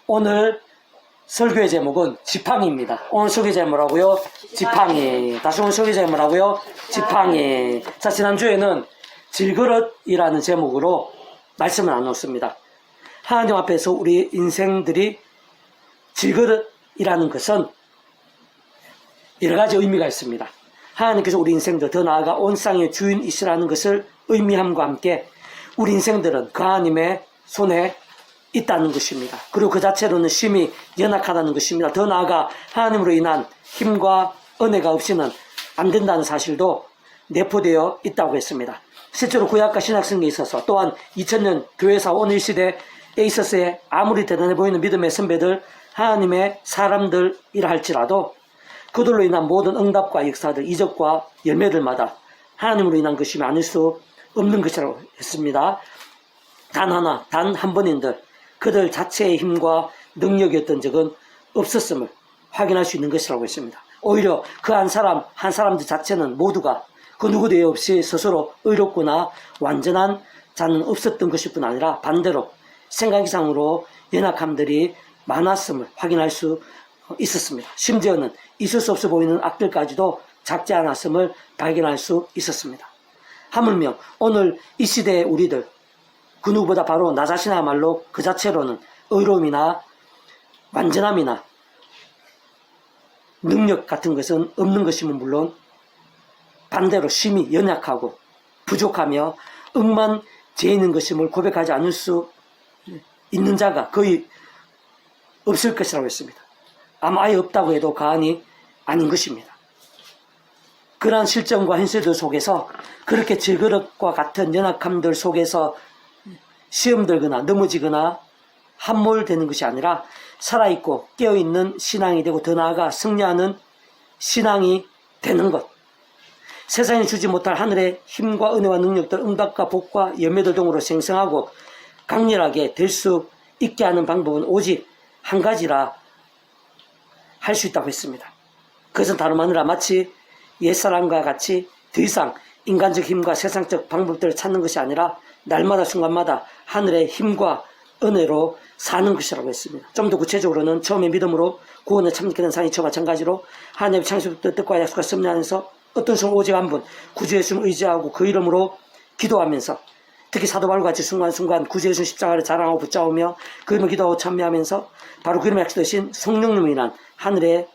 오늘 설교의 제목은 지팡이입니다. 오늘 설교 제목이라고요? 지팡이. 다시 오늘 설교 제목이라고요? 지팡이. 자, 지난주에는 질그릇이라는 제목으로 말씀을 나눴습니다. 하나님 앞에서 우리 인생들이 질그릇이라는 것은 여러 가지 의미가 있습니다. 하나님께서 우리 인생들, 더 나아가 온 쌍의 주인이시라는 것을 의미함과 함께 우리 인생들은 그 하나님의 손에 있다는 것입니다. 그리고 그 자체로는 심히 연약하다는 것입니다. 더 나아가 하나님으로 인한 힘과 은혜가 없이는 안 된다는 사실도 내포되어 있다고 했습니다. 실제로 구약과 신약성경에 있어서 또한 2000년 교회사 오늘 시대에 있어서의 아무리 대단해 보이는 믿음의 선배들, 하나님의 사람들이라 할지라도 그들로 인한 모든 응답과 역사들, 이적과 열매들마다 하나님으로 인한 것이 아닐 수 없는 것이라고 했습니다. 단 한 번인들 그들 자체의 힘과 능력이었던 적은 없었음을 확인할 수 있는 것이라고 했습니다. 오히려 그 한 사람들 자체는 모두가 그 누구도 예외 없이 스스로 의롭거나 완전한 자는 없었던 것일 뿐 아니라 반대로 생각 이상으로 연약함들이 많았음을 확인할 수 있었습니다. 심지어는 있을 수 없어 보이는 악들까지도 작지 않았음을 발견할 수 있었습니다. 하물며 오늘 이 시대의 우리들, 그 누구보다 바로 나 자신이야말로 그 자체로는 의로움이나 완전함이나 능력 같은 것은 없는 것이면 물론 반대로 심히 연약하고 부족하며 억만 죄 있는 것임을 고백하지 않을 수 있는 자가 거의 없을 것이라고 했습니다. 아마 아예 없다고 해도 과언이 아닌 것입니다. 그러한 실정과 현실들 속에서 그렇게 질그릇과 같은 연약함들 속에서 시험 들거나 넘어지거나 함몰되는 것이 아니라 살아있고 깨어있는 신앙이 되고 더 나아가 승리하는 신앙이 되는 것, 세상이 주지 못할 하늘의 힘과 은혜와 능력들, 응답과 복과 열매들 등으로 생성하고 강렬하게 될 수 있게 하는 방법은 오직 한 가지라 할 수 있다고 했습니다. 그것은 다름 아니라 마치 옛사람과 같이 더 이상 인간적 힘과 세상적 방법들을 찾는 것이 아니라 날마다 순간마다 하늘의 힘과 은혜로 사는 것이라고 했습니다. 좀 더 구체적으로는 처음에 믿음으로 구원을 참게 된 사람이 마찬가지로 하나님의 창조부터 뜻과 약속과 섭리하면서 어떤 순간 오직 한 분 구주 예수를 의지하고 그 이름으로 기도하면서 특히 사도 바울과 같이 순간순간 구주 예수 십자가를 자랑하고 붙잡으며 그 이름을 기도하고 찬미하면서 바로 그 이름에 약속되신 성령님을 인한 하늘의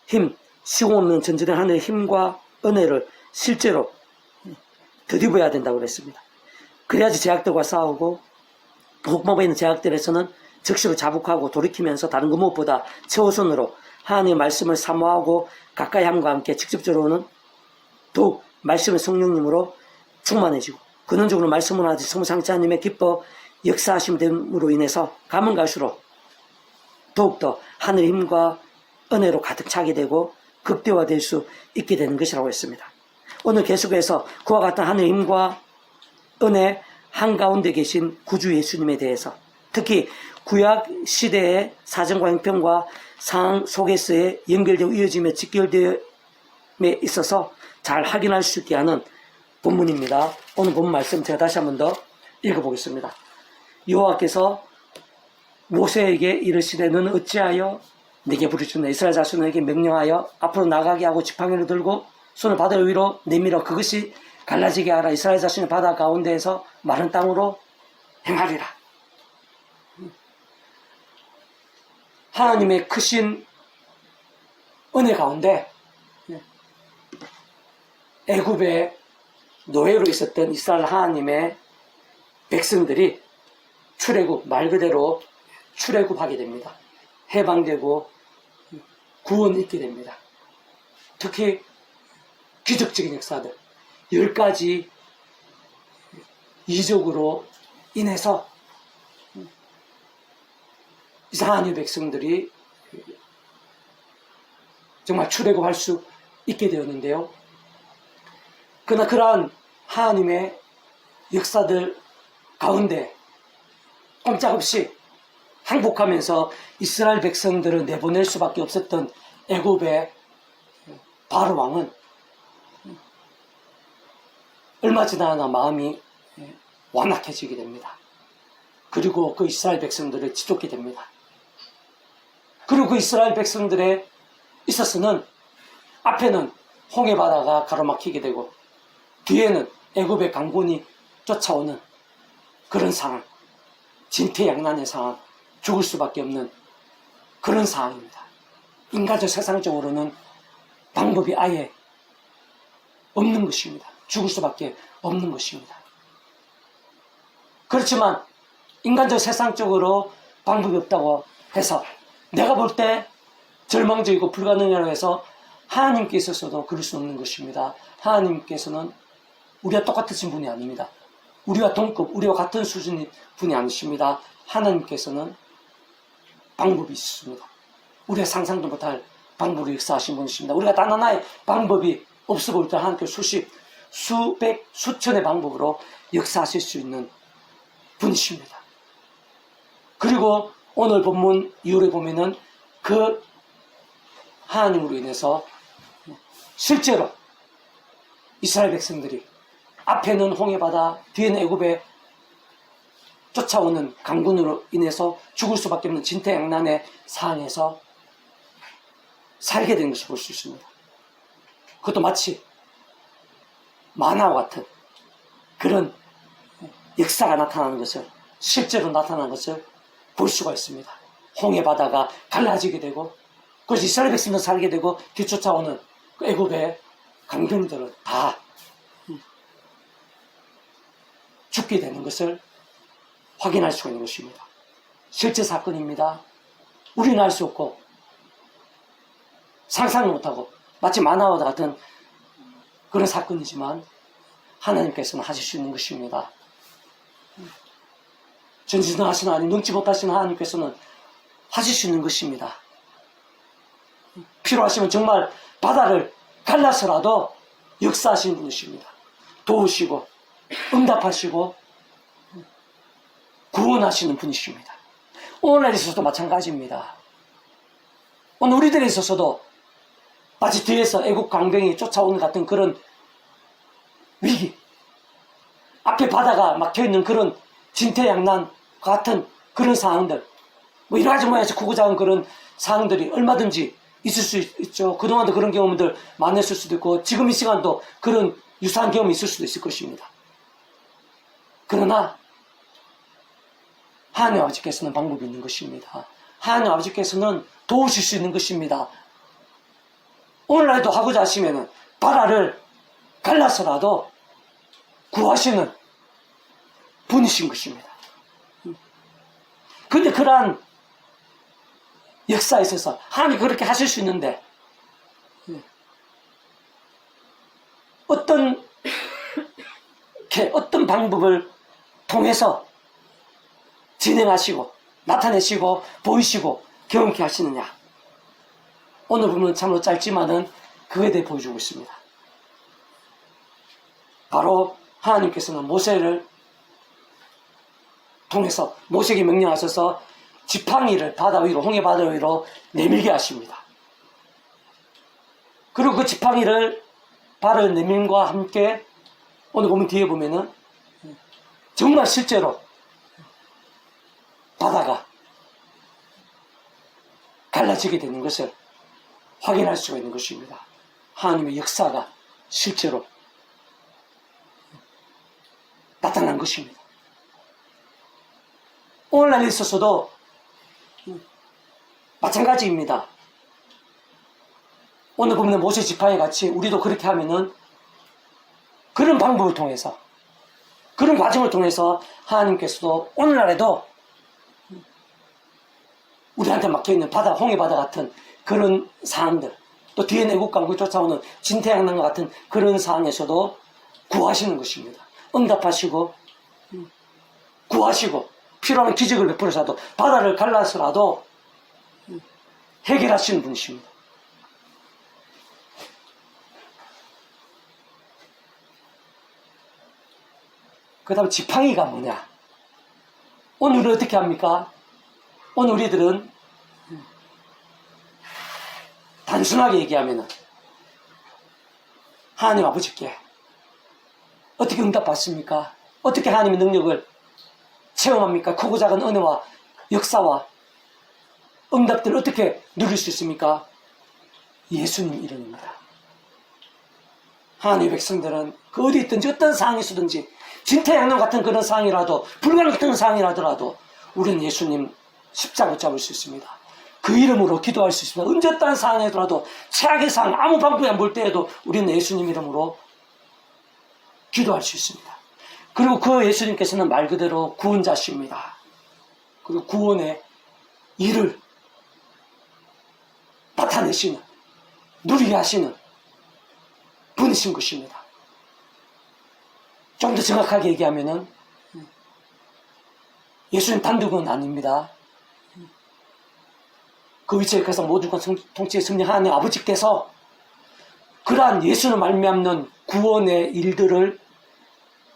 힘, 시공 없는 전제된 하늘의 힘과 은혜를 실제로 덧입어야 된다고 그랬습니다. 그래야지 제약들과 싸우고 혹목에 있는 제약들에서는 즉시로 자복하고 돌이키면서 다른 것 무엇보다 최우선으로 하나님의 말씀을 사모하고 가까이 함과 함께 직접적으로는 더욱 말씀의 성령님으로 충만해지고 근원적으로 말씀을 하지 성삼치 하나님의 기뻐 역사하심으로 인해서 가면 갈수록 더욱더 하늘의 힘과 은혜로 가득 차게 되고 극대화될 수 있게 되는 것이라고 했습니다. 오늘 계속해서 그와 같은 하늘의 힘과 은혜 한가운데 계신 구주 예수님에 대해서 특히 구약 시대의 사정과 형편과 상황 속에서의 연결되어 이어지며 직결됨에 있어서 잘 확인할 수 있게 하는 본문입니다. 오늘 본문 말씀 제가 다시 한 번 더 읽어보겠습니다. 여호와께서 모세에게 이르시되 너는 어찌하여 내게 부르짖는 이스라엘 자손에게 명령하여 앞으로 나가게 하고 지팡이를 들고 손을 바다 위로 내밀어 그것이 갈라지게 하라. 이스라엘 자손이 바다 가운데에서 마른 땅으로 행하리라. 하나님의 크신 은혜 가운데 애굽의 노예로 있었던 이스라엘 하나님의 백성들이 출애굽, 말 그대로 출애굽하게 됩니다. 해방되고 구원 있게 됩니다. 특히 기적적인 역사들 10가지 이적으로 인해서 이스라엘 백성들이 정말 출애굽할 수 있게 되었는데요. 그러나 그러한 하나님의 역사들 가운데 꼼짝없이 항복하면서 이스라엘 백성들을 내보낼 수밖에 없었던 애굽의 바로 왕은 얼마 지나나 마음이 완악해지게 됩니다. 그리고 그 이스라엘 백성들을 지쫓게 됩니다. 그리고 그 이스라엘 백성들에 있어서는 앞에는 홍해 바다가 가로막히게 되고 뒤에는 애굽의 강군이 쫓아오는 그런 상황, 진퇴양난의 상황, 죽을 수밖에 없는 그런 상황입니다. 인간적 세상적으로는 방법이 아예 없는 것입니다. 죽을 수밖에 없는 것입니다. 그렇지만 인간적 세상적으로 방법이 없다고 해서 내가 볼 때 절망적이고 불가능하다고 해서 하나님께 있어서도 그럴 수 없는 것입니다. 하나님께서는 우리와 똑같으신 분이 아닙니다. 우리와 동급, 우리와 같은 수준의 분이 아니십니다. 하나님께서는 방법이 있습니다. 우리가 상상도 못할 방법으로 역사하신 분이십니다. 우리가 단 하나의 방법이 없어 보일 때 하나님께서 수백, 수천의 방법으로 역사하실 수 있는 분이십니다. 그리고 오늘 본문 이후에 보면은 그 하나님으로 인해서 실제로 이스라엘 백성들이 앞에는 홍해바다, 뒤에는 애굽에 쫓아오는 강군으로 인해서 죽을 수밖에 없는 진퇴양난의 상황에서 살게 된 것을 볼 수 있습니다. 그것도 마치 만화와 같은 그런 역사가 나타나는 것을, 실제로 나타나는 것을 볼 수가 있습니다. 홍해바다가 갈라지게 되고, 그래서 이스라엘 백성도 살게 되고, 뒤쫓아오는 그 애굽의 강병들은 다 죽게 되는 것을 확인할 수가 있는 것입니다. 실제 사건입니다. 우리는 알 수 없고 상상을 못하고 마치 만화와 같은 그런 사건이지만 하나님께서는 하실 수 있는 것입니다. 전지전능하신 하나님, 능치 못하신 하나님께서는 하실 수 있는 것입니다. 필요하시면 정말 바다를 갈라서라도 역사하시는 분이십니다. 도우시고 응답하시고 구원하시는 분이십니다. 오늘날에 있어서도 마찬가지입니다. 오늘 우리들에 있어서도 마치 뒤에서 애국 강병이 쫓아오는 같은 그런 위기, 앞에 바다가 막혀있는 그런 진퇴양난 같은 그런 상황들, 뭐 여러 가지 모양에서 크고 작은 그런 상황들이 얼마든지 있을 수 있죠. 그동안도 그런 경험들 많았을 수도 있고 지금 이 시간도 그런 유사한 경험이 있을 수도 있을 것입니다. 그러나 하나님 아버지께서는 방법이 있는 것입니다. 하나님 아버지께서는 도우실 수 있는 것입니다. 오늘날에도 하고자 하시면은 바다를 갈라서라도 구하시는 분이신 것입니다. 근데 그러한 역사에 있어서 하나님이 그렇게 하실 수 있는데 어떤 방법을 통해서 진행하시고 나타내시고 보이시고 경험케 하시느냐, 오늘 보면 참으로 짧지만은 그에 대해 보여주고 있습니다. 바로 하나님께서는 모세를 통해서 모세에게 명령하셔서 지팡이를 바다 위로, 홍해 바다 위로 내밀게 하십니다. 그리고 그 지팡이를 발을 내밀과 함께 오늘 보면 뒤에 보면은 정말 실제로 바다가 갈라지게 되는 것을 확인할 수가 있는 것입니다. 하나님의 역사가 실제로 나타난 것입니다. 오늘날에 있어서도 마찬가지입니다. 오늘 보면 모세 지팡이 같이 우리도 그렇게 하면은 그런 방법을 통해서, 그런 과정을 통해서 하나님께서도 오늘날에도 우리한테 막혀있는 바다, 홍해 바다 같은 그런 상황들, 또 뒤에 애국 강국이 쫓아오는 진퇴양난과 같은 그런 상황에서도 구하시는 것입니다. 응답하시고 구하시고 필요한 기적을 베풀어서라도 바다를 갈라서라도 해결하시는 분이십니다. 그 다음에 지팡이가 뭐냐? 오늘 우리는 어떻게 합니까? 오늘 우리들은 단순하게 얘기하면 하나님 아버지께 어떻게 응답받습니까? 어떻게 하나님의 능력을 체험합니까? 크고 작은 은혜와 역사와 응답들을 어떻게 누릴 수 있습니까? 예수님 이름입니다. 하나님의 백성들은 그 어디 있든지 어떤 상황이 있든지 진퇴양난 같은 그런 상황이라도 불가능 같은 상황이라더라도 우리는 예수님 십자가 붙잡을 수 있습니다. 그 이름으로 기도할 수 있습니다. 언제 어떤 상황이더라도 최악의 상황 아무 방법이 안 볼 때에도 우리는 예수님 이름으로 기도할 수 있습니다. 그리고 그 예수님께서는 말 그대로 구원자십니다. 그리고 구원의 일을 나타내시는 누리게 하시는 분이신 것입니다. 좀 더 정확하게 얘기하면은 예수님 단독은 아닙니다. 그 위치에 가서 모든 것 통치에 승리하는 아버지께서 그러한 예수는 말미암는 구원의 일들을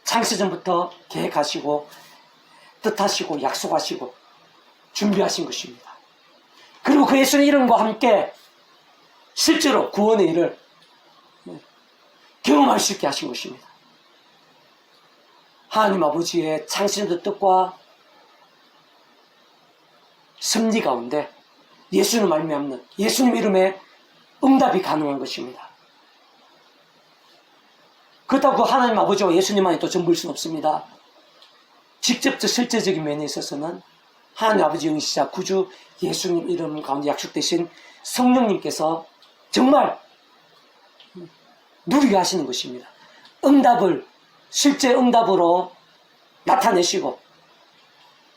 창세전부터 계획하시고 뜻하시고 약속하시고 준비하신 것입니다. 그리고 그 예수의 이름과 함께 실제로 구원의 일을 경험할 수 있게 하신 것입니다. 하나님 아버지의 창세전의 뜻과 섭리 가운데 예수는 말미암는 예수님 이름의 응답이 가능한 것입니다. 그렇다고 하나님 아버지와 예수님만이 또 전부일 수는 없습니다. 직접적 실제적인 면에 있어서는 하나님 아버지 영이시자 구주 예수님 이름 가운데 약속되신 성령님께서 정말 누리게 하시는 것입니다. 응답을 실제 응답으로 나타내시고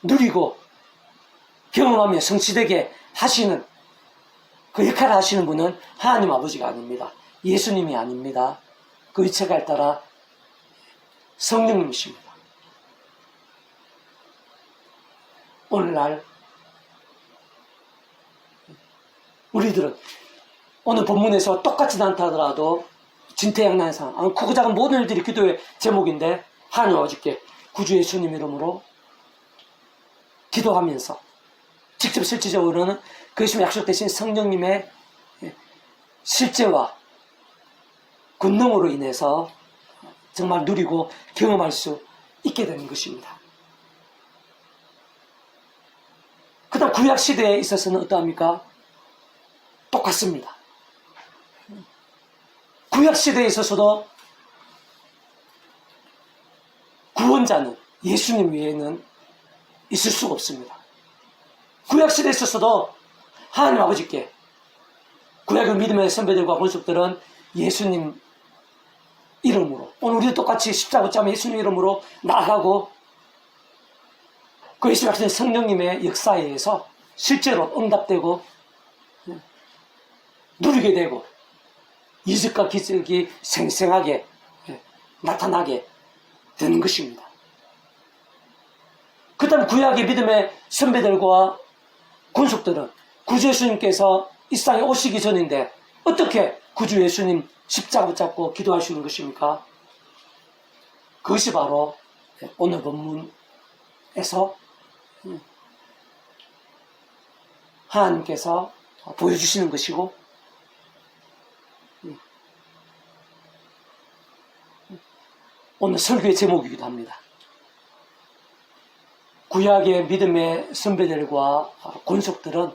누리고 경험하며 성취되게 하시는 그 역할을 하시는 분은 하나님 아버지가 아닙니다. 예수님이 아닙니다. 그 위치에 따라 성령님이십니다. 오늘날 우리들은 오늘 본문에서 똑같지 않다 하더라도 진퇴양난의 상황, 크고 작은 모든 일들이 기도의 제목인데 하나님 아버지께 구주 예수님 이름으로 기도하면서 직접 실질적으로는 그 예수님 약속되신 성령님의 실제와 권능으로 인해서 정말 누리고 경험할 수 있게 되는 것입니다. 그 다음 구약시대에 있어서는 어떠합니까? 똑같습니다. 구약시대에 있어서도 구원자는 예수님 외에는 있을 수가 없습니다. 구약시대에 있어서도 하나님 아버지께 구약의 믿음의 선배들과 권속들은 예수님 이름으로 오늘 우리도 똑같이 십자가 붙잡은 예수님 이름으로 나아가고 그 예수 약속된 성령님의 역사에 의해서 실제로 응답되고 누리게 되고 이적과 기적이 생생하게 나타나게 되는 것입니다. 그 다음 구약의 믿음의 선배들과 군속들은 구주 예수님께서 이 땅에 오시기 전인데 어떻게 구주 예수님 십자가 붙잡고 기도할 수 있는 것입니까? 그것이 바로 오늘 본문에서 하나님께서 보여주시는 것이고 오늘 설교의 제목이기도 합니다. 구약의 믿음의 선배들과 권속들은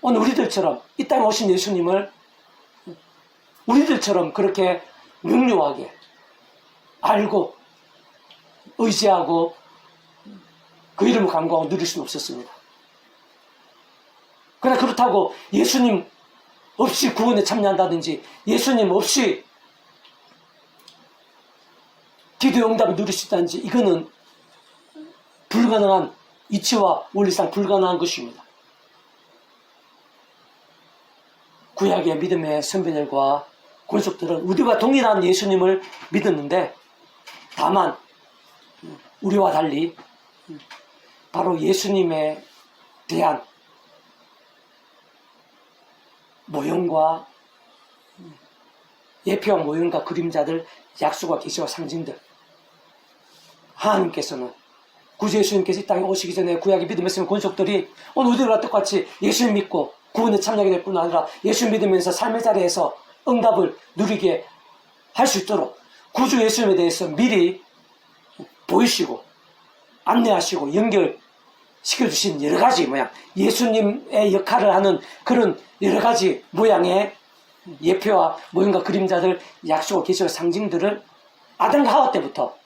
오늘 우리들처럼 이 땅에 오신 예수님을 우리들처럼 그렇게 명료하게 알고 의지하고 그 이름을 간구하고 누릴 수는 없었습니다. 그러나 그렇다고 예수님 없이 구원에 참여한다든지 예수님 없이 기도의 응답을 누릴 수 있다든지 이거는 불가능한 이치와 원리상 불가능한 것입니다. 구약의 믿음의 선배들과 권속들은 우리와 동일한 예수님을 믿었는데 다만 우리와 달리 바로 예수님에 대한 모형과 예표와 모형과 그림자들 약속과 계시와 상징들 하나님께서는 구주 예수님께서 이 땅에 오시기 전에 구약의 믿음의 선배 권속들이 오늘 우리와 똑같이 예수님 믿고 구원에 참여하게 될 뿐 아니라 예수 믿으면서 삶의 자리에서 응답을 누리게 할 수 있도록 구주 예수님에 대해서 미리 보이시고 안내하시고 시켜주신 여러 가지 모양, 예수님의 역할을 하는 그런 여러 가지 모양의 예표와 모형과 그림자들, 약속과 계시와 상징들을 아담과 하와 때부터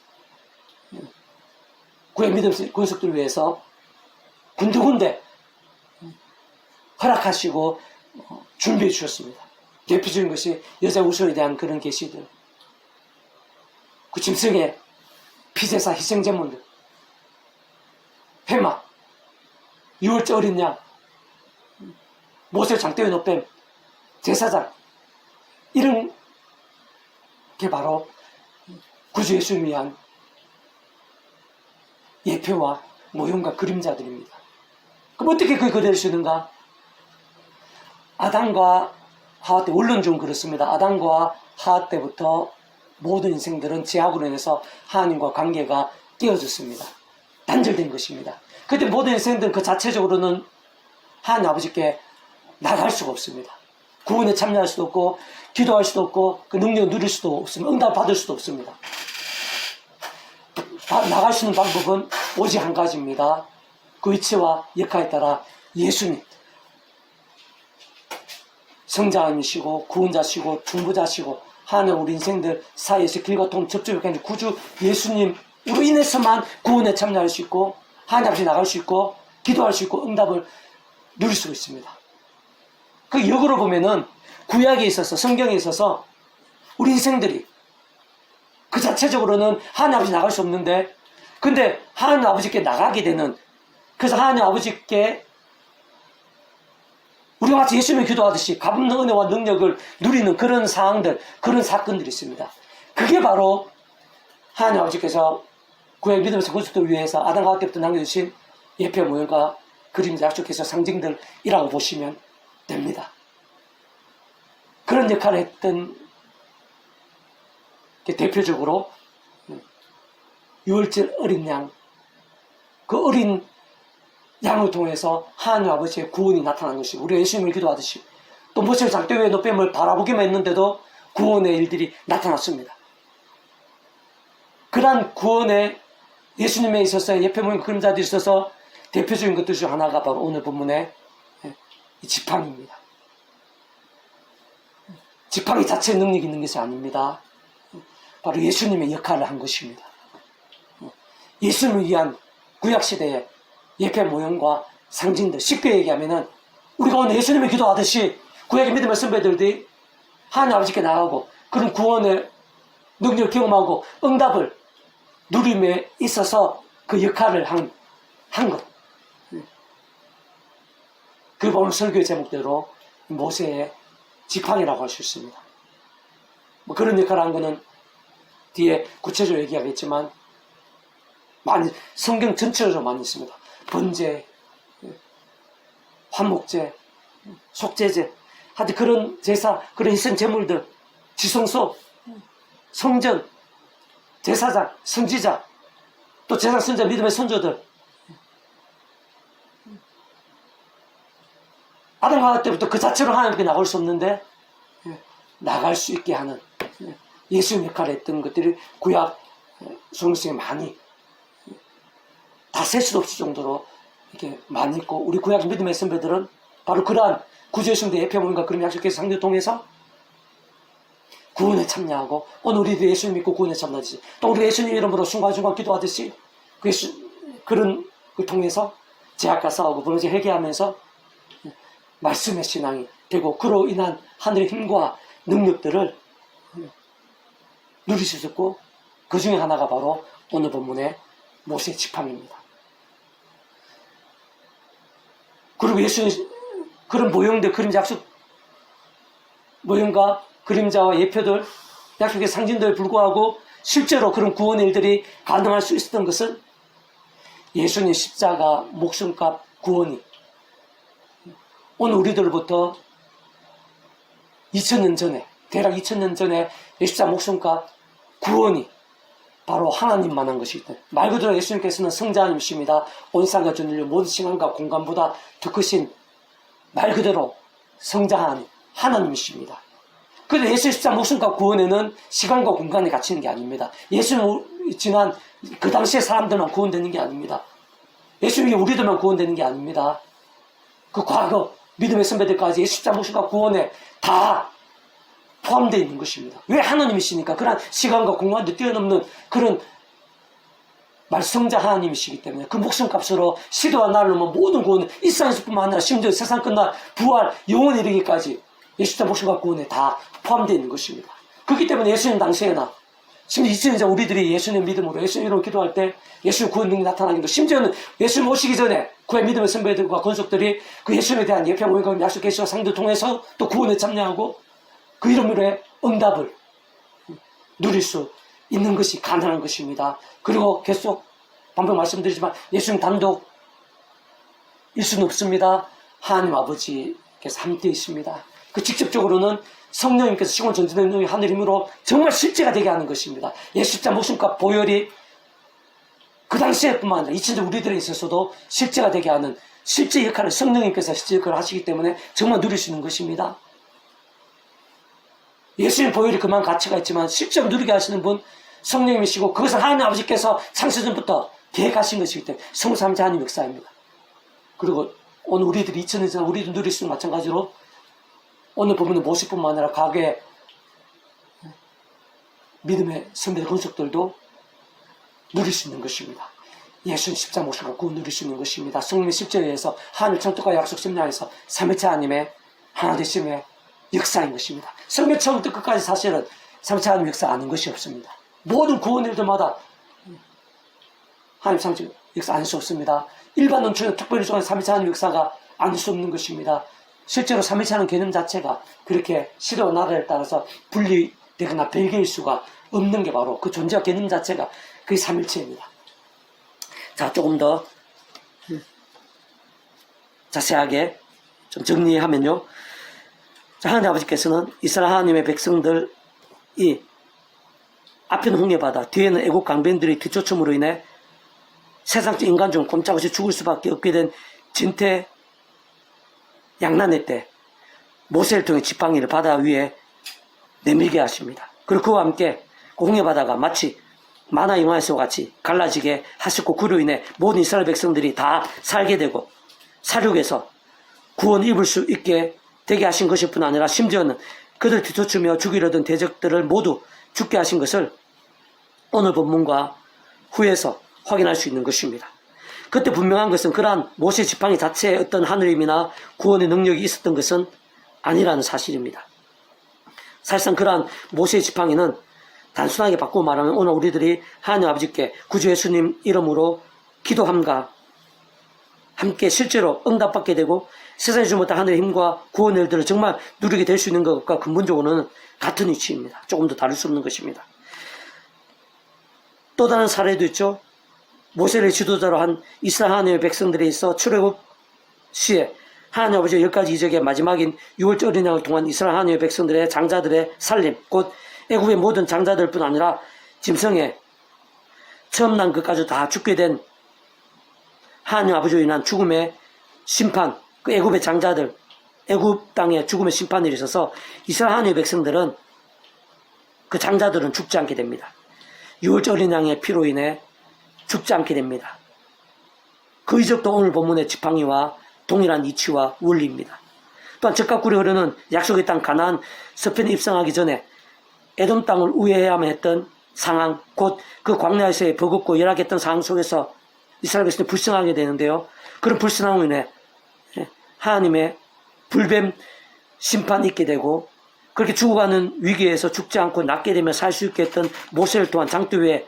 구의 믿음 군속들을 위해서 군데군데 허락하시고 준비해 주셨습니다. 대표적인 것이 여자 우선에 대한 그런 계시들, 그 짐승의 피제사 희생제물들, 회막, 유월절 어린 양, 모세 장대의 노뱀, 제사장, 이런 게 바로 구주 예수를 위한 예표와 모형과 그림자들입니다. 그럼 어떻게 그게 그대로 쓰는가? 아담과 하와 때, 원론적으로 그렇습니다. 아담과 하와 때부터 모든 인생들은 죄악으로 인해서 하나님과 관계가 깨어졌습니다. 단절된 것입니다. 그때 모든 인생들은 그 자체적으로는 하나님 아버지께 나갈 수가 없습니다. 구원에 참여할 수도 없고, 기도할 수도 없고, 그 능력을 누릴 수도 없습니다. 응답 받을 수도 없습니다. 나갈 수 있는 방법은 오직 한 가지입니다. 그 위치와 역할에 따라 예수님, 성자님이시고 구원자시고 중보자시고 하나님 우리 인생들 사이에서 길과 통 접촉하는 구주 예수님으로 인해서만 구원에 참여할 수 있고, 하나님 앞에 나갈 수 있고, 기도할 수 있고, 응답을 누릴 수 있습니다. 그 역으로 보면은 구약에 있어서, 성경에 있어서 우리 인생들이 그 자체적으로는 하나님 아버지 나갈 수 없는데, 근데 하나님 아버지께 나가게 되는, 그래서 하나님 아버지께 우리가 마치 예수님이 기도하듯이 값없는 은혜와 능력을 누리는 그런 상황들, 그런 사건들이 있습니다. 그게 바로 하나님 아버지께서 구약 믿음에서 구속들 위해서 아담과 하와 때부터 남겨주신 예표 모형과 그림자 약속해서 상징들이라고 보시면 됩니다. 그런 역할을 했던 대표적으로 유월절 어린 양, 그 어린 양을 통해서 하나님 아버지의 구원이 나타난 것이고, 우리가 예수님을 기도하듯이 또 모세 장대의 노뱀을 바라보기만 했는데도 구원의 일들이 나타났습니다. 그러한 구원의 예수님에 있어서 예표 모형 그림자들이 있어서 대표적인 것들 중 하나가 바로 오늘 본문의 이 지팡이입니다. 지팡이 자체의 능력이 있는 것이 아닙니다. 바로 예수님의 역할을 한 것입니다. 예수님을 위한 구약시대의 예표 모형과 상징들, 쉽게 얘기하면은 우리가 오늘 예수님을 기도하듯이 구약의 믿음의 선배들이 하나님 아버지께 나가고 그런 구원의 능력을 경험하고 응답을 누림에 있어서 그 역할을 한 것. 그 오늘 설교의 제목대로 모세의 지팡이라고 할 수 있습니다. 뭐 그런 역할을 한 거는 뒤에 구체적으로 얘기하겠지만 많이, 성경 전체적으로 많이 있습니다. 번제, 화목제, 속죄제, 하여튼 그런 제사, 그런 희생 제물들, 지성소, 성전, 제사장, 선지자, 또 제사 선자 믿음의 선조들, 아담과 하와 때부터 그 자체로 하나님께 나갈 수 없는데 나갈 수 있게 하는 예수님 역할을 했던 것들이 구약 성경에 많이, 다 셀 수도 없을 정도로 이렇게 많이 있고, 우리 구약 믿음의 선배들은 바로 그러한 구주 예수님의 예표 모형과 그런 약속의 상징을 통해서 구원에 참여하고, 오늘 우리도 예수님 믿고 구원에 참여하듯이, 또 우리 예수님 이름으로 순간순간 기도하듯이 그런 걸 통해서 죄악과 싸우고 번제 회개하면서 말씀의 신앙이 되고, 그로 인한 하늘의 힘과 능력들을 누릴 수 있었고, 그 중에 하나가 바로 오늘 본문의 모세의 지팡이입니다. 그리고 예수님 그런 모형들, 그림자, 약속 모형과 그림자와 예표들, 약속의 상징들에 불구하고 실제로 그런 구원의 일들이 가능할 수 있었던 것은 예수님 십자가 목숨값 구원이 오늘 우리들부터 2000년 전에, 대략 2000년 전에 십자가 목숨값 구원이 바로 하나님만 한 것이기 때문에, 말 그대로 예수님께서는 성자님이십니다. 온 세상과 전 인류 모든 시간과 공간보다 더 크신 말 그대로 성자 하나님이십니다. 그런데 예수 십자가 목숨값 구원에는 시간과 공간이 갇히는 게 아닙니다. 예수님 지난 그 당시의 사람들만 구원되는 게 아닙니다. 예수님이 우리들만 구원되는 게 아닙니다. 그 과거 믿음의 선배들까지 십자가 모심과 구원에 다 포함되어 있는 것입니다. 왜 하나님이시니까? 그런 시간과 공간도 뛰어넘는 그런 말성자 하나님이시기 때문에 그 목숨값으로 시대와 나를 넘어 모든 구원을 일상에서뿐만 아니라 심지어 세상 끝날 부활 영원에 이르기까지 예수님 목숨과 구원에 다 포함되어 있는 것입니다. 그렇기 때문에 예수님 당시에나 심지어 이제 우리들이 예수님 믿음으로 예수님 이름으로 기도할 때 예수님 구원 능력이 나타나기도, 심지어는 예수님 오시기 전에 구의 믿음의 선배들과 권속들이 그 예수님에 대한 예평 오해가 약속 계시와 상도 통해서 또 구원에 참여하고 그 이름으로의 응답을 누릴 수 있는 것이 가능한 것입니다. 그리고 계속 방금 말씀드리지만 예수님 단독일 수는 없습니다. 하나님 아버지께서 함께 있습니다. 그 직접적으로는 성령님께서 시공 전진의 능력이 하늘 힘으로 정말 실제가 되게 하는 것입니다. 예수자 목숨과 보혈이 그 당시에뿐만 아니라 2000년 우리들에 있어서도 실제가 되게 하는 실제 역할을 성령님께서 실제 역할을 하시기 때문에 정말 누릴 수 있는 것입니다. 예수님 보혈이 그만 가치가 있지만 실제로 누리게 하시는 분 성령님이시고, 그것을 하나님 아버지께서 창세전부터 계획하신 것이기 때문에 성삼자 하나님 역사입니다. 그리고 오늘 우리들이 2000년 전 우리도 누릴 수 있는 마찬가지로 오늘 보면 모세뿐만 아니라 과거의 믿음의 선배 권속들도 누릴 수 있는 것입니다. 예수님 십자가 모시고 구원 누릴 수 있는 것입니다. 성령의 십자가에 의해서 하늘 천국과 약속 심령에서 삼위체 하나님의 하나 되심의 역사인 것입니다. 성경 처음부터 끝까지 사실은 삼위체 하나님 역사 아는 것이 없습니다. 모든 구원 일들마다 하나님 삼위체 역사 알 수 없습니다. 일반 논술은 특별히 중요한 삼위체 하나님 역사가 알 수 없는 것입니다. 실제로 삼위체 하나님 개념 자체가 그렇게 시대와 나라에 따라서 분리되거나 별개일 수가 없는 게 바로 그 존재와 개념 자체가 그게 삼일체입니다. 자, 조금 더 자세하게 좀 정리하면요. 자, 하나님 아버지께서는 이스라엘 하나님의 백성들이 앞에는 홍해바다, 뒤에는 애국 강변들이 뒤쫓음으로 인해 세상적 인간 중 꼼짝없이 죽을 수밖에 없게 된 진퇴 양난의 때 모세를 통해 지팡이를 바다 위에 내밀게 하십니다. 그리고 그와 함께 그 홍해바다가 마치 만화 영화에서 같이 갈라지게 하셨고, 그로 인해 모든 이스라엘 백성들이 다 살게 되고 사륙에서 구원 입을 수 있게 되게 하신 것일 뿐 아니라 심지어는 그들 뒤쫓으며 죽이려던 대적들을 모두 죽게 하신 것을 오늘 본문과 후에서 확인할 수 있는 것입니다. 그때 분명한 것은 그러한 모세 지팡이 자체에 어떤 하늘임이나 구원의 능력이 있었던 것은 아니라는 사실입니다. 사실상 그러한 모세 지팡이는 단순하게 바꾸어 말하면 오늘 우리들이 하나님 아버지께 구주 예수님 이름으로 기도함과 함께 실제로 응답받게 되고 세상에 주지 못한 하늘의 힘과 구원의 일들을 정말 누리게 될 수 있는 것과 근본적으로는 같은 위치입니다. 조금 더 다를 수 없는 것입니다. 또 다른 사례도 있죠. 모세를 지도자로 한 이스라엘 하나님의 백성들에 있어 출애굽 시에 하나님 아버지의 10가지 이적의 마지막인 6월절 어린 양을 통한 이스라엘 하나님의 백성들의 장자들의 살림, 곧 애굽의 모든 장자들 뿐 아니라 짐승에 처음 난 것까지 다 죽게 된 하나님 아버지로 인한 죽음의 심판, 그 애굽의 장자들, 애굽 땅에 죽음의 심판이 있어서 이스라엘 하나님의 백성들은, 그 장자들은 죽지 않게 됩니다. 6월절 어린 양의 피로 인해 죽지 않게 됩니다. 그 이적도 오늘 본문의 지팡이와 동일한 이치와 원리입니다. 또한 적과 꿀이 흐르는 약속의 땅 가나안 서편에 입성하기 전에 에돔 땅을 우회해야만 했던 상황, 곧 그 광야에서의 버겁고 열악했던 상황 속에서 이스라엘 백성이 불쌍하게 되는데요. 그런 불쌍함으로 인해 하나님의 불뱀 심판이 있게 되고, 그렇게 죽어가는 위기에서 죽지 않고 낫게 되며 살 수 있게 했던 모세를 또한 장대 위에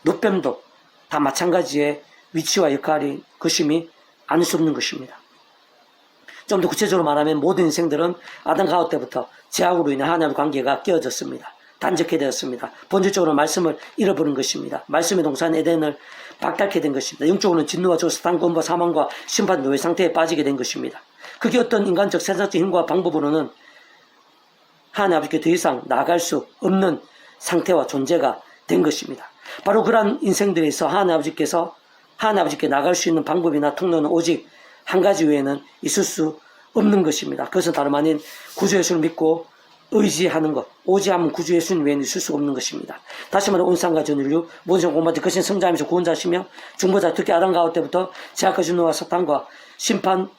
놋뱀도 다 마찬가지의 위치와 역할이 것임이 아닐 수 없는 것입니다. 좀 더 구체적으로 말하면 모든 인생들은 아담 가우 때부터 죄악으로 인해 하나님의 관계가 깨어졌습니다. 단절케 되었습니다. 본질적으로 말씀을 잃어버린 것입니다. 말씀의 동산 에덴을 박탈케 된 것입니다. 영적으로는 진노와 조, 사탄권과 사망과 심판 노예 상태에 빠지게 된 것입니다. 그게 어떤 인간적 세상적 힘과 방법으로는 하나님 아버지께 더 이상 나아갈 수 없는 상태와 존재가 된 것입니다. 바로 그러한 인생들에 있어 하나님 아버지께 나아갈 수 있는 방법이나 통로는 오직 한 가지 외에는 있을 수 없는 것입니다. 그것은 다름 아닌 구주 예수를 믿고 의지하는 것, 오직하면 구주 예수님 외에는 있을 수가 없는 것입니다. 다시 말해 온상과 전 인류 모든 공마들 거신 성자이면서 구원자시며 중보자 특히 아담 가옥 때부터 제약까지 노아 사탄과 심판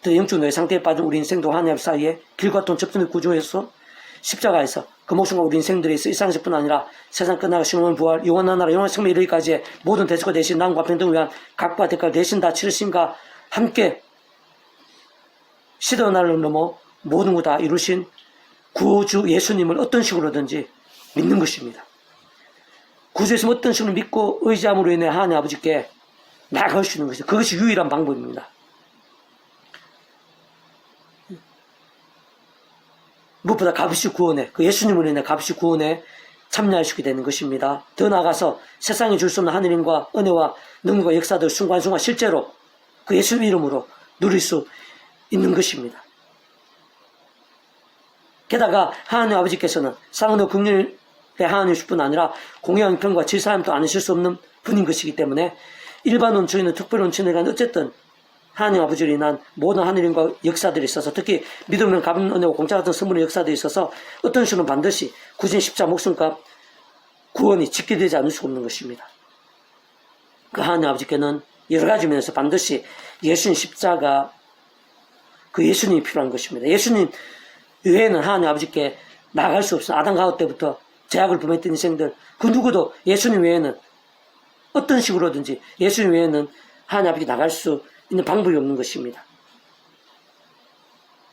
영적 노예 상태에 빠진 우리 인생도 하나님 사이에 길과 돈 접점을 구조해서 십자가에서 그 목숨과 우리 인생들이 있어 일상에서뿐 아니라 세상 끝나고 신원한 부활 영원한 나라 영원한 생명 이르기까지의 모든 대속과 대신 남과 평등을 위한 각과 대가를 대신 다 치르심과 함께 시대의 날을 넘어 모든 것 다 이루신 구주 예수님을 어떤 식으로든지 믿는 것입니다. 구주 예수님 어떤 식으로 믿고 의지함으로 인해 하나님 아버지께 나아갈 수 있는 것이죠. 그것이 유일한 방법입니다. 무엇보다 값없이 구원에, 그 예수님으로 인해 값없이 구원에 참여할 수 있게 되는 것입니다. 더 나아가서 세상에 줄 수 없는 하느님과 은혜와 능력과 역사들 순간순간 실제로 그 예수님 이름으로 누릴 수 있는 것입니다. 게다가 하나님 아버지께서는 사랑도 긍휼의 하나님이실 뿐 아니라 공의와 형편과 질사함도 안으실 수 없는 분인 것이기 때문에 일반 원초에는 특별 원초에 간 어쨌든 하나님 아버지로 인한 모든 하느님과 역사들이 있어서 특히 믿음은 갚은 은혜와 공짜 같은 선물의 역사들이 있어서 어떤 수는 반드시 구신 십자 목숨값 구원이 지켜되지 않을 수 없는 것입니다. 그 하나님 아버지께는 여러 가지 면에서 반드시 예수님 십자가 그 예수님이 필요한 것입니다. 예수님 외에는 하나님 아버지께 나아갈 수 없어. 아담 가옥 때부터 죄악을 범했던 인생들 그 누구도 예수님 외에는 어떤 식으로든지 예수님 외에는 하나님 아버지께 나갈 수 있는 방법이 없는 것입니다.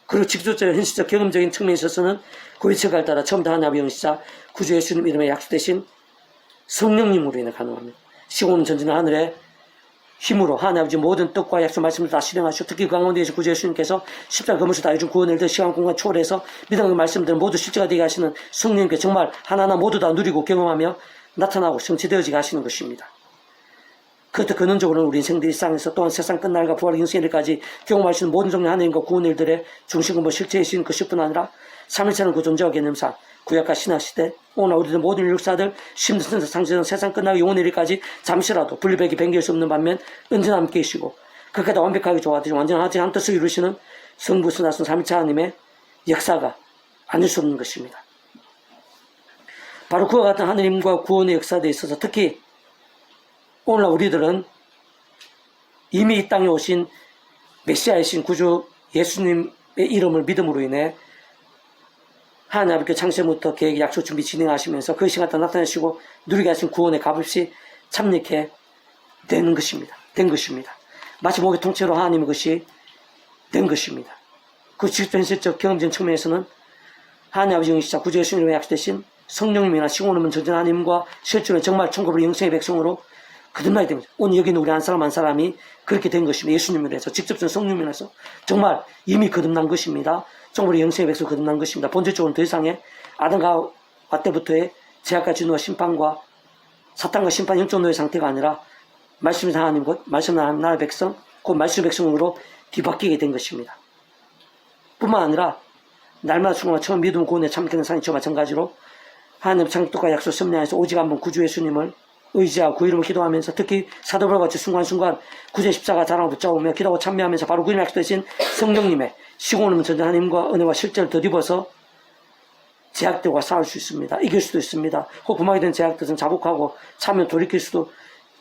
그리고 직접적 현실적 경험적인 측면에 있어서는 그 위치에 따라 처음부터 하나님 아버지 영시자 구주 예수님 이름에 약속되신 성령님으로 인해 가능합니다. 시공은 전진한 하늘의 힘으로 하나님 아버지 모든 뜻과 약속 말씀을 다 실행하시고 특히 그 가운데에서 구주 예수님께서 십자가 검을서 다 해준 구원을 더 시간 공간 초월해서 믿음의 말씀들을 모두 실제가 되게 하시는 성령님께 정말 하나하나 모두 다 누리고 경험하며 나타나고 성취되어지게 하시는 것입니다. 그것도 근원적으로는 우리 인생들 일상에서 또한 세상 끝날과 부활의 영생일까지 경험할 수 있는 모든 종류의 하나님과 구원 일들의 중심과 실체이신 것일 뿐 아니라 3일차는 그 존재와 개념상 구약과 신학시대 오늘 우리들 모든 역사들 심슨 상징은 세상 끝나고 영원일까지 잠시라도 분리백이 변경할 수 없는 반면 언제나 함께 계시고 그렇게 다 완벽하게 조화되시고 완전하지 않은 뜻을 이루시는 성부 선하신 3일차 하나님의 역사가 아닐 수 없는 것입니다. 바로 그와 같은 하나님과 구원의 역사에 있어서 특히 오늘날 우리들은 이미 이 땅에 오신 메시아이신 구주 예수님의 이름을 믿음으로 인해 하나님 아버지께 창세부터 계획 약속 준비 진행하시면서 그 시간 때 나타내시고 누리게 하신 구원의 값없이 참여케 된 것입니다. 마치 목의 통째로 하나님의 것이 된 것입니다. 그 직접 현실적 경험적 측면에서는 하나님 아버지 영시자 구주 예수님의 약속되신 성령님이나 시공하는 전전 하나님과 실제로 정말 천국으로 영생의 백성으로 거듭나게 됩니다. 오늘 여기는 우리 한 사람 한 사람이 그렇게 된 것입니다. 예수님으로 해서 직접적인 성령님으로 해서 정말 이미 거듭난 것입니다. 정말 영생의 백성 거듭난 것입니다. 본질적으로는 더 이상의 아담과 때부터의 제약과 진노와 심판과 사탄과 심판 영적 노예 상태가 아니라 말씀의 하나님 곧 말씀 하나님 나라의 백성 곧 말씀의 백성으로 뒤바뀌게 된 것입니다. 뿐만 아니라 날마다 충만한 처음 믿음 구원에 참되는 상이 저와 마찬가지로 하나님 창조과 약속 섭리하에서 오직 한번 구주 예수님을 의지하고 그 이름을 기도하면서 특히 사도바울과 같이 순간순간 구제 십자가 자랑을 붙잡으며 기도하고 참여하면서 바로 그 이름을 약속되신 성령님의 시공을 전전 하나님과 은혜와 실제를 덧입어서 제약들과 싸울 수 있습니다. 이길 수도 있습니다. 혹 범하게 된 제약들은 자복하고 참여 돌이킬 수도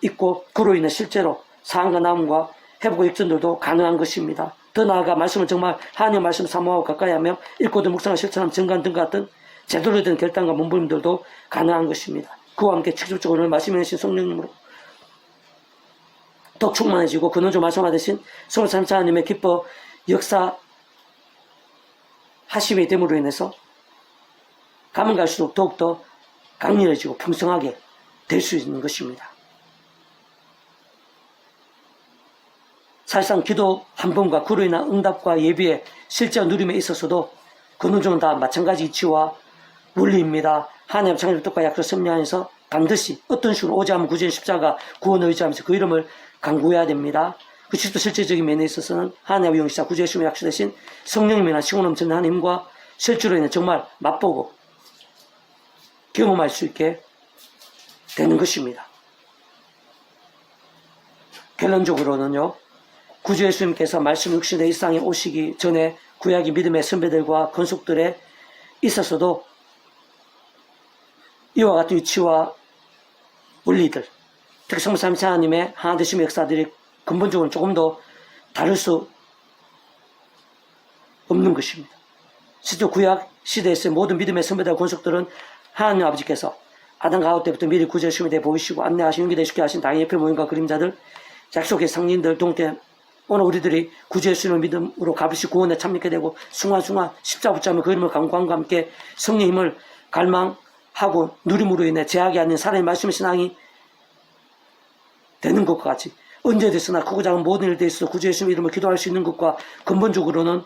있고 그로 인해 실제로 상함과 나음과 회복과 역전들도 가능한 것입니다. 더 나아가 말씀을 정말 하나님의 말씀을 사모하고 가까이 하며 읽고도 묵상과 실천하는 증거한 등 같은 제대로 된 결단과 몸부림들도 가능한 것입니다. 그와 함께 직접적으로 말씀해 주신 성령님으로 더 충만해지고 근원적으로 말씀하신 성령 삼위일체 하나님의 기뻐 역사 하심이 됨으로 인해서 가면 갈수록 더욱더 강렬해지고 풍성하게 될 수 있는 것입니다. 사실상 기도 한 번과 그로 인한 응답과 예비의 실제 누림에 있어서도 근원적으로 다 마찬가지 이치와 원리입니다. 하나님 창조의 뜻과 약속 섭리하면서 반드시 어떤 식으로 오지하면 구주의 십자가 구원을 의지하면서 그 이름을 강구해야 됩니다. 그 실제적인 면에 있어서는 하나님의 영시자 구주의 예수님의 약속되신 성령님이나 시공 넘치는 하나님과 실제로 인해 정말 맛보고 경험할 수 있게 되는 것입니다. 결론적으로는요, 구주 예수님께서 말씀 육신의 일상에 오시기 전에 구약의 믿음의 선배들과 건속들의 있었어도 이와 같은 위치와 원리들, 특히 성부 삼위일체 하나님의 하나 되심의 역사들이 근본적으로 조금 더 다를 수 없는 것입니다. 실제 구약 시대에서의 모든 믿음의 선배들 권속들은 하나님 아버지께서 아담과 하와 때부터 미리 구제하심에 대해 보이시고 안내하신 용기되시게 하신 당의 옆에 모임과 그림자들, 약속의 상린들, 동태 오늘 우리들이 구주의 수님을 믿음으로 값없이 구원에 참여하게 되고 순간순간 십자가 붙잡으며 그 이름을 강구함과 함께 성령의 힘을 갈망하고 누림으로 인해 제약이 아닌 살아있는 말씀의 신앙이 되는 것과 같이 언제 됐으나 크고 작은 모든 일에 대해서 구주의 수님 이름을 기도할 수 있는 것과 근본적으로는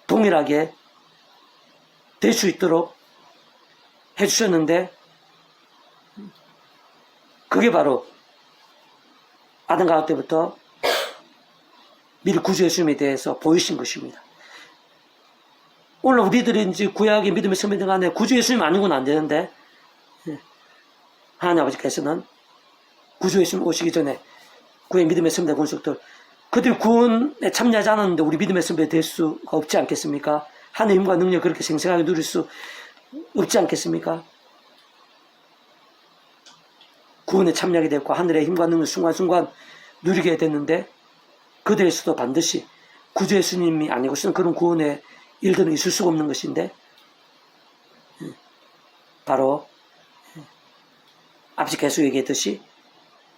동일하게 될 수 있도록 해주셨는데 그게 바로 아담과 하와 때부터 미리 구주의 수님에 대해서 보이신 것입니다. 오늘 우리들이 이제 구약의 믿음의 선배들 간에 구주의 수님 아니고는 안 되는데 하나님 아버지께서는 구주의 수님 오시기 전에 구약의 믿음의 선배들 권속들 그들이 구원에 참여하지 않았는데 우리 믿음의 선배 될 수가 없지 않겠습니까? 하나님의 힘과 능력 그렇게 생생하게 누릴 수 없지 않겠습니까? 구원에 참여하게 됐고 하늘의 힘과 능력 순간순간 누리게 됐는데 그들에서도 반드시 구주의 수님이 아니고서는 그런 구원의 일들은 있을 수가 없는 것인데 바로 앞서 계속 얘기했듯이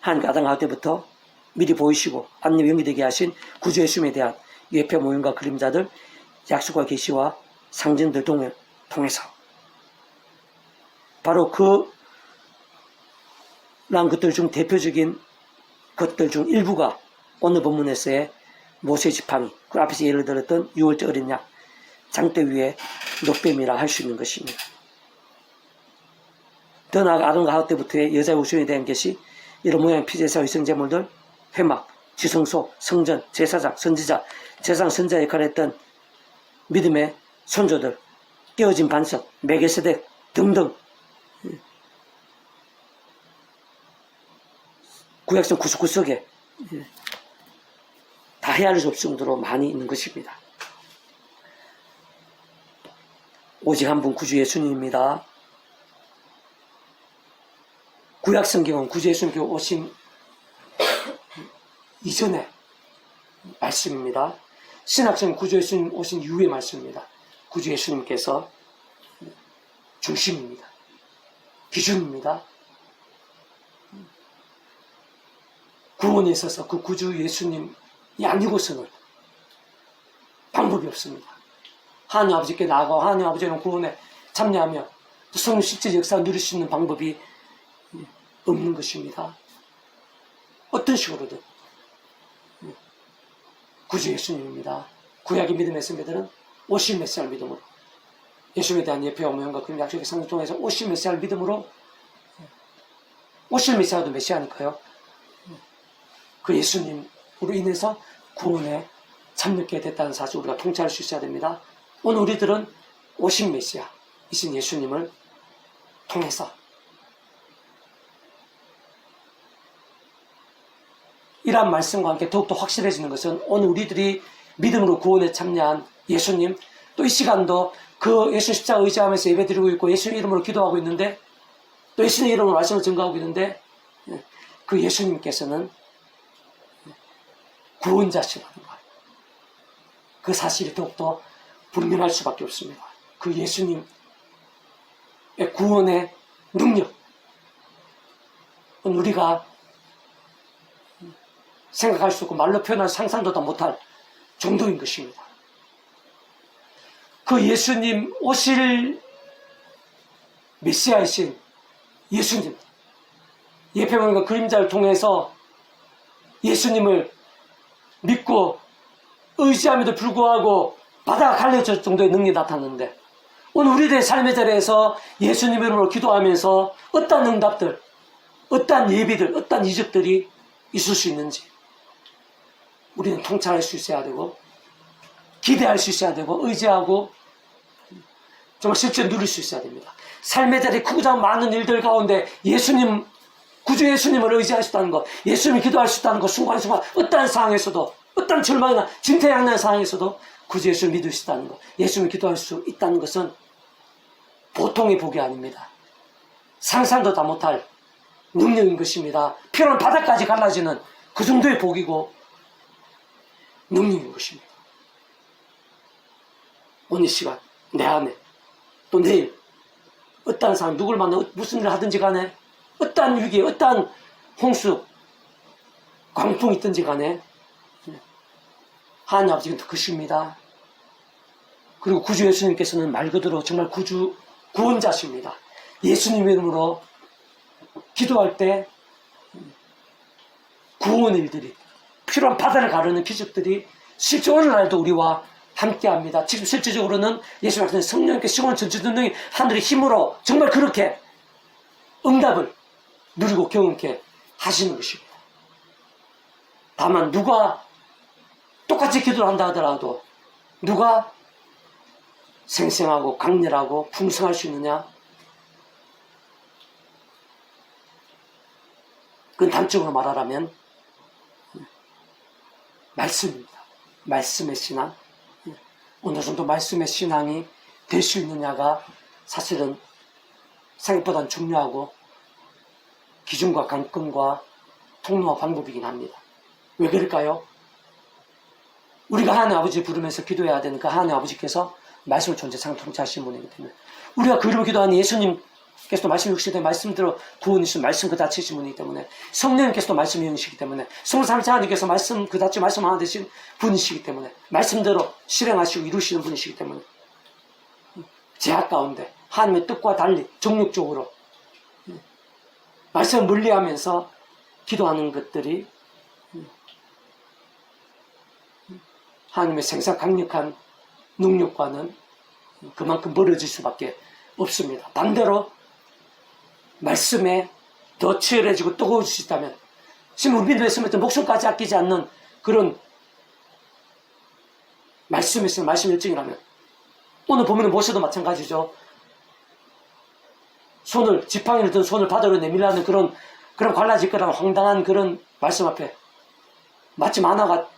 하나님께 아담과 하와 때부터 미리 보이시고 안내 연기되게 하신 구주의 수님에 대한 예표 모형과 그림자들 약속과 계시와 상징들 등을 통해서 바로 그런 것들 중 대표적인 것들 중 일부가 오늘 본문에서의 모세 지팡이, 그 앞에서 예를 들었던 6월째 어린 양, 장대 위에 녹뱀이라 할 수 있는 것입니다. 더 나아가 아담과 하와 때부터의 여자의 우선에 대한 것이 이런 모양의 피제사 위생제물들, 회막, 지성소, 성전, 제사장, 선지자, 제사장 선지자 역할을 했던 믿음의 선조들, 깨어진 반석, 멜기세덱 등등 구약성 99석에 다 헤아릴 수 없을 정도로 많이 있는 것입니다. 오직 한 분 구주 예수님입니다. 구약성경은 구주 예수님께 오신 이전의 말씀입니다. 신학성은 구주 예수님 오신 이후의 말씀입니다. 구주 예수님께서 중심입니다. 기준입니다. 구원에 있어서 그 구주 예수님이 아니고서는 방법이 없습니다. 하나님 아버지께 나아가 하나님 아버지는 구원에 참여하며 성령 실제 역사를 누릴 수 있는 방법이 없는 것입니다. 어떤 식으로든 구주 예수님입니다. 구약의 믿음의 선배들은 오실 메시아를 믿음으로 예수님에 대한 예표와 모형과 그런 약속의 성경 통해서 오실 메시아를 믿음으로 오실 메시아도 메시아니까요. 그 예수님으로 인해서 구원에 참여하게 됐다는 사실 우리가 통찰할 수 있어야 됩니다. 오늘 우리들은 오신 메시아이신 예수님을 통해서 이러한 말씀과 함께 더욱더 확실해지는 것은 오늘 우리들이 믿음으로 구원에 참여한 예수님, 또 이 시간도 그 예수 십자가 의지하면서 예배드리고 있고 예수님 이름으로 기도하고 있는데 또 예수님 이름으로 말씀을 증거하고 있는데 그 예수님께서는 구원자시라는 것, 그 사실이 더욱더 분명할 수밖에 없습니다. 그 예수님의 구원의 능력, 우리가 생각할 수 없고 말로 표현할 상상도 다 못할 정도인 것입니다. 그 예수님 오실 메시아이신 예수님, 예표문과 그림자를 통해서 예수님을 믿고 의지함에도 불구하고 바다가 갈려질 정도의 능력이 나타났는데 오늘 우리들의 삶의 자리에서 예수님 이름으로 기도하면서 어떤 응답들, 어떤 예비들, 어떤 이적들이 있을 수 있는지 우리는 통찰할 수 있어야 되고 기대할 수 있어야 되고 의지하고 정말 실제 누릴 수 있어야 됩니다. 삶의 자리 크고 작은 많은 일들 가운데 예수님, 구주 예수님을 의지할 수 있다는 것, 예수님을 기도할 수 있다는 것, 순간순간 어떠한 상황에서도 어떤 절망이나 진퇴양난 상황에서도 구주 예수를 믿을 수 있다는 것, 예수님을 기도할 수 있다는 것은 보통의 복이 아닙니다. 상상도 다 못할 능력인 것입니다. 피로는 바닥까지 갈라지는 그 정도의 복이고 능력인 것입니다. 오늘 시간 내 안에 또 내일 어떠한 사람 누구를 만나 무슨 일을 하든지 간에 어떠한 위기 어떠한 홍수 광풍이 있든지 간에 하나님 아버지는 더 크십니다. 그리고 구주 예수님께서는 말 그대로 정말 구원자십니다. 예수님 이름으로 기도할 때 구원 일들이 필요한 바다를 가르는 기적들이 실제 오늘날도 우리와 함께합니다. 지금 실질적으로는 예수 말씀에 성령님께 시원 전지전능이 하늘의 힘으로 정말 그렇게 응답을 누리고 경험케 하시는 것입니다. 다만 누가 똑같이 기도를 한다 하더라도 누가 생생하고 강렬하고 풍성할 수 있느냐? 그건 단적으로 말하라면 말씀입니다. 말씀의 신앙. 어느 정도 말씀의 신앙이 될 수 있느냐가 사실은 생각보다는 중요하고 기준과 관건과 통로와 방법이긴 합니다. 왜 그럴까요? 우리가 하나님 아버지 부르면서 기도해야 되는 그 하나님 아버지께서 말씀을 존재상 통치하시는 분이기 때문에 우리가 그 이름으로 기도하는 예수님께서도 말씀 육시되 말씀대로 구원이신 말씀 그 자체이신 분이기 때문에 성령님께서도 말씀이 영이시기 때문에 성삼위 하나님께서 말씀 그 자체 말씀 하나 되신 분이시기 때문에 말씀대로 실행하시고 이루시는 분이시기 때문에 제약 가운데 하나님의 뜻과 달리 정욕적으로 말씀을 멀리하면서 기도하는 것들이 하나님의 생사 강력한 능력과는 그만큼 멀어질 수밖에 없습니다. 반대로 말씀에 더 치열해지고 뜨거워질 수 있다면 지금 우리 믿음의 목숨까지 아끼지 않는 그런 말씀에서 말씀 일정이라면 오늘 보면 모세도 마찬가지죠. 지팡이를 든 손을 바다로 내밀라는 그런 갈라질 황당한 그런 말씀 앞에 마치 만화가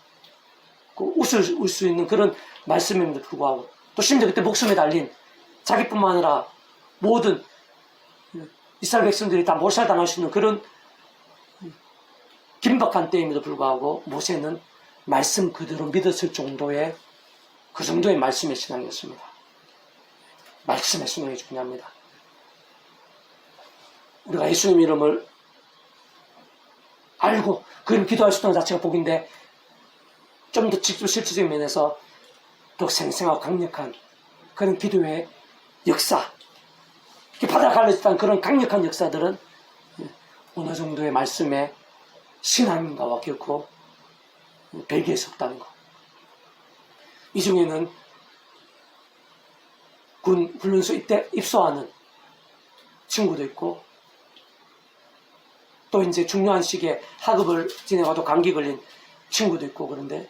웃을 수 있는 그런 말씀임에도 불구하고 또 심지어 그때 목숨에 달린 자기뿐만 아니라 모든 이스라엘 백성들이 다 몰살당할 수 있는 그런 긴박한 때임에도 불구하고 모세는 말씀 그대로 믿었을 정도의 그 정도의 말씀의 신앙이었습니다. 말씀의 신앙이 중요합니다. 우리가 예수님 이름을 알고 그 이름 기도할 수 있다는 자체가 복인데 좀 더 직접 실질적인 면에서 더 생생하고 강력한 그런 기도의 역사, 바다가 갈라졌다는 그런 강력한 역사들은 어느 정도의 말씀의 신앙인가와 결코 별개할 수 없다는 것. 이 중에는 군 훈련소 입소하는 친구도 있고 또 이제 중요한 시기에 학업을 지내가도 감기 걸린 친구도 있고 그런데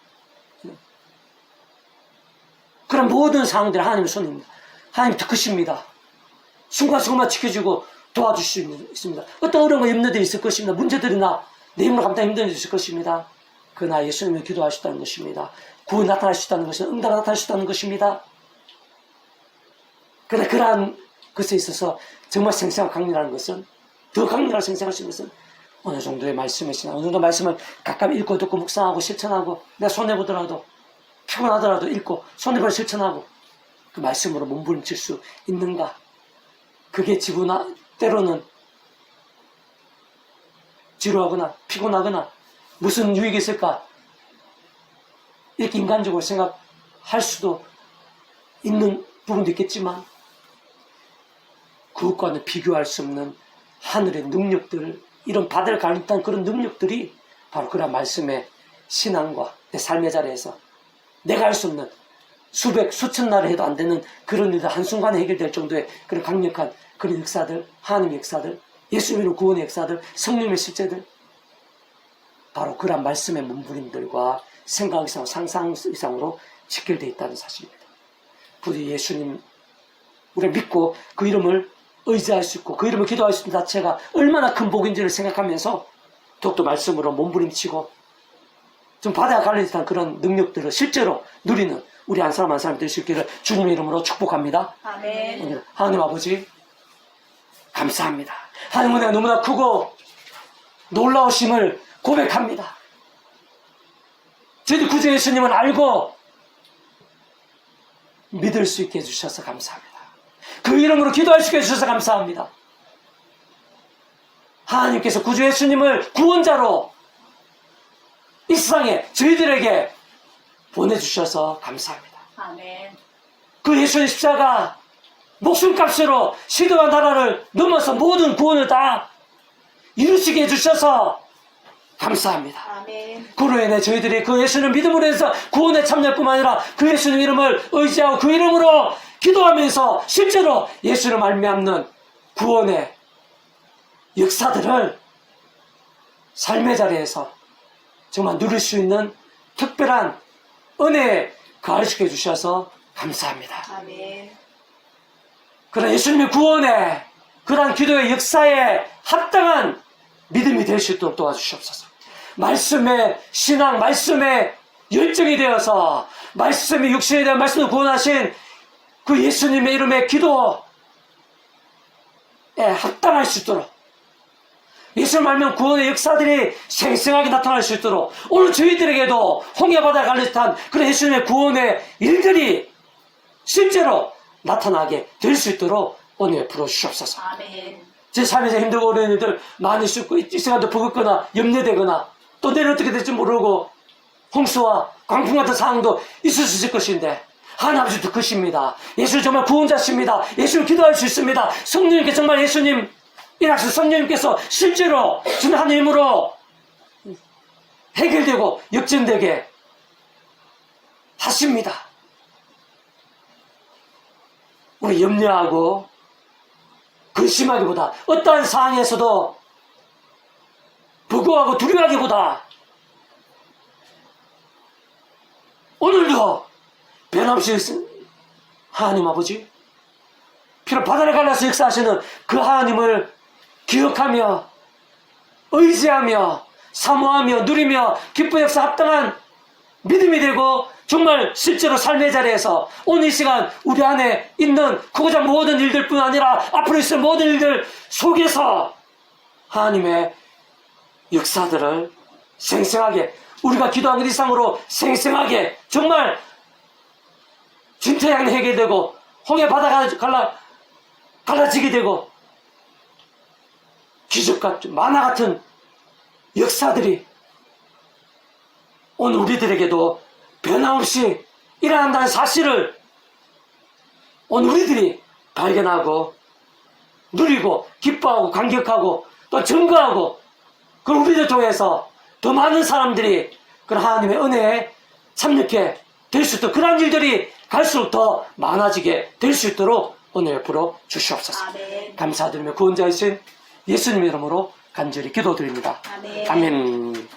그런 모든 상황들 하나님의 손입니다. 하나님 더 크십니다. 순간순간 지켜주고 도와주실 수 있습니다. 어떤 어려움과 염려들이 있을 것입니다. 문제들이나 내 힘으로 감당 힘든 일이 있을 것입니다. 그러나 예수님을 기도할 수 있다는 것입니다. 구원 나타날 수 있다는 것은 응답이 나타날 수 있다는 것입니다. 그러나 그러한 것에 있어서 정말 생생한 강렬한 것은 더 강렬하게 생생할 수 있는 것은 어느 정도의 말씀의 신앙, 어느 정도 말씀을 가끔 읽고 듣고 묵상하고 실천하고 내가 손해보더라도 피곤하더라도 읽고 손해보고 실천하고 그 말씀으로 몸부림칠 수 있는가. 그게 때로는 지루하거나 피곤하거나 무슨 유익이 있을까 이렇게 인간적으로 생각할 수도 있는 부분도 있겠지만 그것과는 비교할 수 없는 하늘의 능력들, 이런 바다를 갈렸다는 그런 능력들이 바로 그런 말씀의 신앙과 내 삶의 자리에서 내가 할 수 없는 수천 날을 해도 안 되는 그런 일들 한순간에 해결될 정도의 그런 강력한 그런 역사들, 하나님의 역사들, 예수님의 구원의 역사들, 성령의 실제들, 바로 그런 말씀의 몸부림들과 생각 이상, 상상 이상으로 직결되어 있다는 사실입니다. 부디 예수님 우리가 믿고 그 이름을 의지할 수 있고 그 이름을 기도할 수 있는 자체가 얼마나 큰 복인지를 생각하면서 더욱더 말씀으로 몸부림치고 좀 바다에 갈릴 듯한 그런 능력들을 실제로 누리는 우리 한 사람 한 사람 될 수 있기를 주님의 이름으로 축복합니다. 아멘. 하나님 아버지 감사합니다. 하나님 은혜가 너무나 크고 놀라우심을 고백합니다. 저희들 구주 예수님을 알고 믿을 수 있게 해주셔서 감사합니다. 그 이름으로 기도할 수 있게 해주셔서 감사합니다. 하나님께서 구주 예수님을 구원자로 이 세상에 저희들에게 보내주셔서 감사합니다. 아멘. 그 예수님 십자가 목숨값으로 시대와 나라를 넘어서 모든 구원을 다 이루시게 해주셔서 감사합니다. 아멘. 그로 인해 저희들이 그 예수님 믿음으로 해서 구원에 참여뿐만 아니라 그 예수님 이름을 의지하고 그 이름으로 기도하면서 실제로 예수를 말미암는 구원의 역사들을 삶의 자리에서 정말 누릴 수 있는 특별한 은혜에 가르치게 해주셔서 감사합니다. 아멘. 그런 예수님의 구원에 그러한 기도의 역사에 합당한 믿음이 될 수 있도록 도와주시옵소서. 말씀의 신앙, 말씀의 열정이 되어서 말씀이 육신에 대한 말씀을 구원하신 그 예수님의 이름의 기도에 합당할 수 있도록 예수를 말면 구원의 역사들이 생생하게 나타날 수 있도록 오늘 저희들에게도 홍해바다에 갈릴 듯한 그런 예수님의 구원의 일들이 실제로 나타나게 될 수 있도록 오늘 풀어주시옵소서. 아멘. 제 삶에서 힘들고 어려운 일들 많이 있고 이 시간도 버겁거나 염려되거나 또 내일 어떻게 될지 모르고 홍수와 광풍 같은 상황도 있을 수 있을 것인데 하나님 아버지도 크십니다. 예수는 정말 구원자십니다. 예수를 기도할 수 있습니다. 성령님께 정말 예수님 일하신 성령님께서 실제로 주는 하나님으로 해결되고 역전되게 하십니다. 우리 염려하고 근심하기보다 어떠한 상황에서도 부끄워하고 두려워하기보다 오늘도 변함없이 하나님 아버지 피로 바다를 갈라서 역사하시는 그 하나님을 기억하며 의지하며 사모하며 누리며 기쁜 역사 합당한 믿음이 되고 정말 실제로 삶의 자리에서 오늘 이 시간 우리 안에 있는 크고 작은 모든 일들뿐 아니라 앞으로 있을 모든 일들 속에서 하나님의 역사들을 생생하게 우리가 기도한 것 이상으로 생생하게 정말 진퇴양난 해결되고 홍해 바다가 갈라지게 되고 기적같은 만화 같은 역사들이 오늘 우리들에게도 변함없이 일어난다는 사실을 오늘 우리들이 발견하고 누리고 기뻐하고 감격하고 또 증거하고 그럼 우리들 통해서 더 많은 사람들이 그런 하나님의 은혜에 참여하게 될 수 있도록 그런 일들이 갈수록 더 많아지게 될 수 있도록 오늘 풀어 주시옵소서. 아멘. 감사드리며 구원자이신 예수님 이름으로 간절히 기도드립니다. 아멘. 아멘.